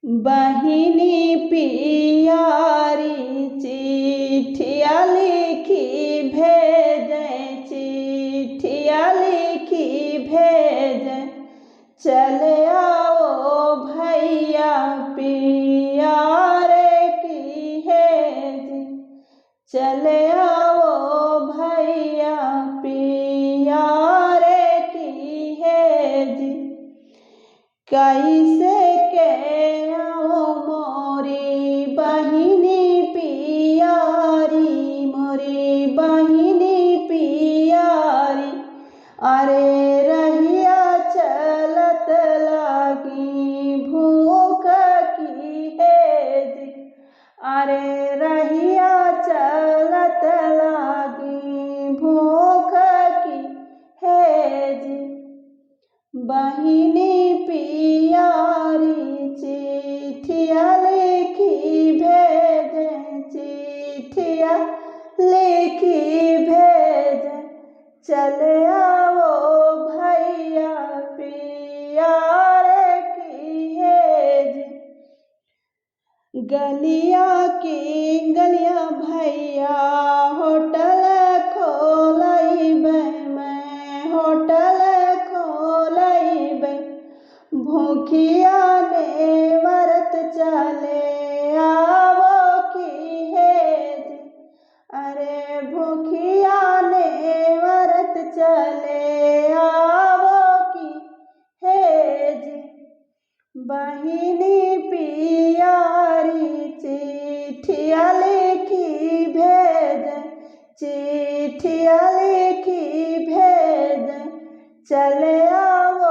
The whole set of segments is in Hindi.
बहिनी पियारी चिट्ठिया लिखी भेजे, चिट्ठिया लिखी भेजे। चले आओ भैया पियारे की हेजी, चले आओ भैया पियारे की हेजी। कैसे के आओ मोरी बहिनी पियारी, मोरी बहिनी पियारी। अरे रहिया चलत लागी भूख की हेजी, अरे रहिया चलत लागी भूख की हेजी। बहिनी पियारी चिट्ठिया लिखी भेजे, चिट्ठिया लिखी भेजे। चले आओ भैया पियारे की हेजी। गलिया की गलिया भैया होटल खोलैबे, मैं होटल खोलैबे। भूखिया ने व्रत चले आवो की हेजी, अरे भूखिया ने व्रत चले आवो की हेजी। बहिनी पियारी चिट्ठिया लिखी भेजे, चिट्ठिया लिखी भेजे। चले आओ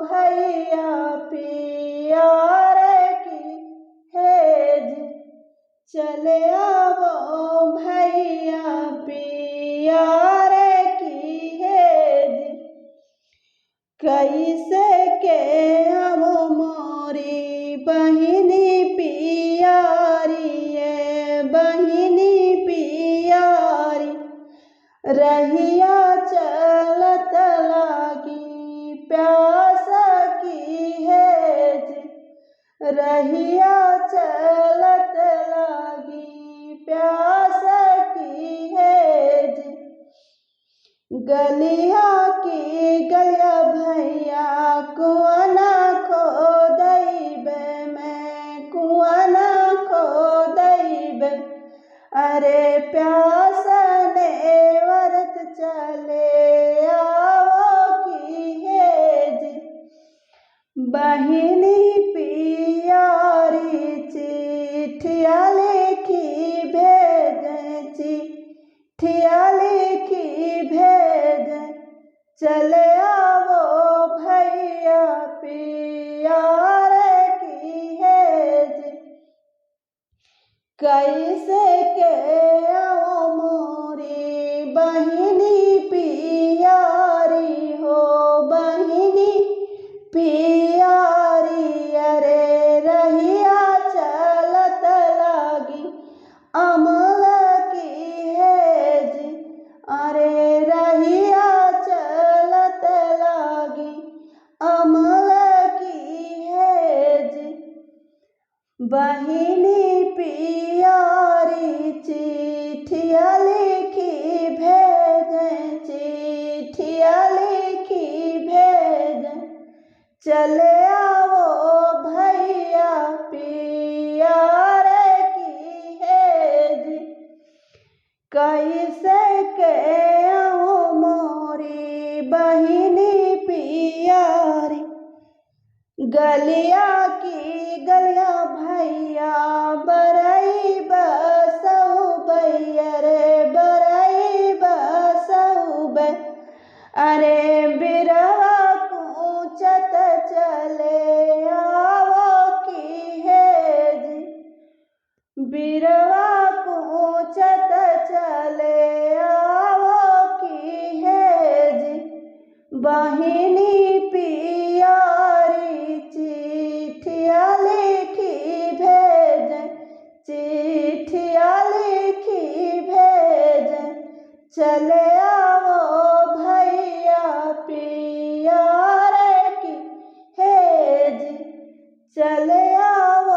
भैया पियारे की हेजी, चले आओ भैया पियारे की हेजी। कैसे के आओ मोरी बहिनी पियारी, ये बहिनी पियारी। रहिया चलत लागी प्यास की हेजी, रहिया चलत लागी प्यास की हेजी। गलिया की गलिया भैया कुआं ना खोदैबे, मैं कुआं ना खोदैबे। अरे प्यास ने व्रत चले आओ की हेजी। बहिनी पियारी चिट्ठिया लिखी भेजे, चिट्ठिया लिखी भेजे। चले आओ भैया पियारे की हेजी। कैसे के आओ मोरी बहिनी पियारी, हो बहिनी पियारी। अरे रहिया चलत लागी अमल की हेजी, अरे रहिया चलत लागी अमल की हेजी। बहिनी पियारी चिट्ठिया लिखी भेजे, चिट्ठिया लिखी भेजे। चले आओ भैया पियारे की हेजी। कैसे के आओ मोरी बहिनी पियारी। गलिया की गलिया भैया बरई बसऊ बैया, रे बरई बसऊ बै। अरे बिरवा कूचत चले आवो की हेजी, बिरवा कूचत चले आवो की हेजी। बहिनी पियारी चिट्ठिया लिखी भेजे, चिट्ठिया लिखी भेजे। चले आओ भैया पियारे की हेजी। चले आओ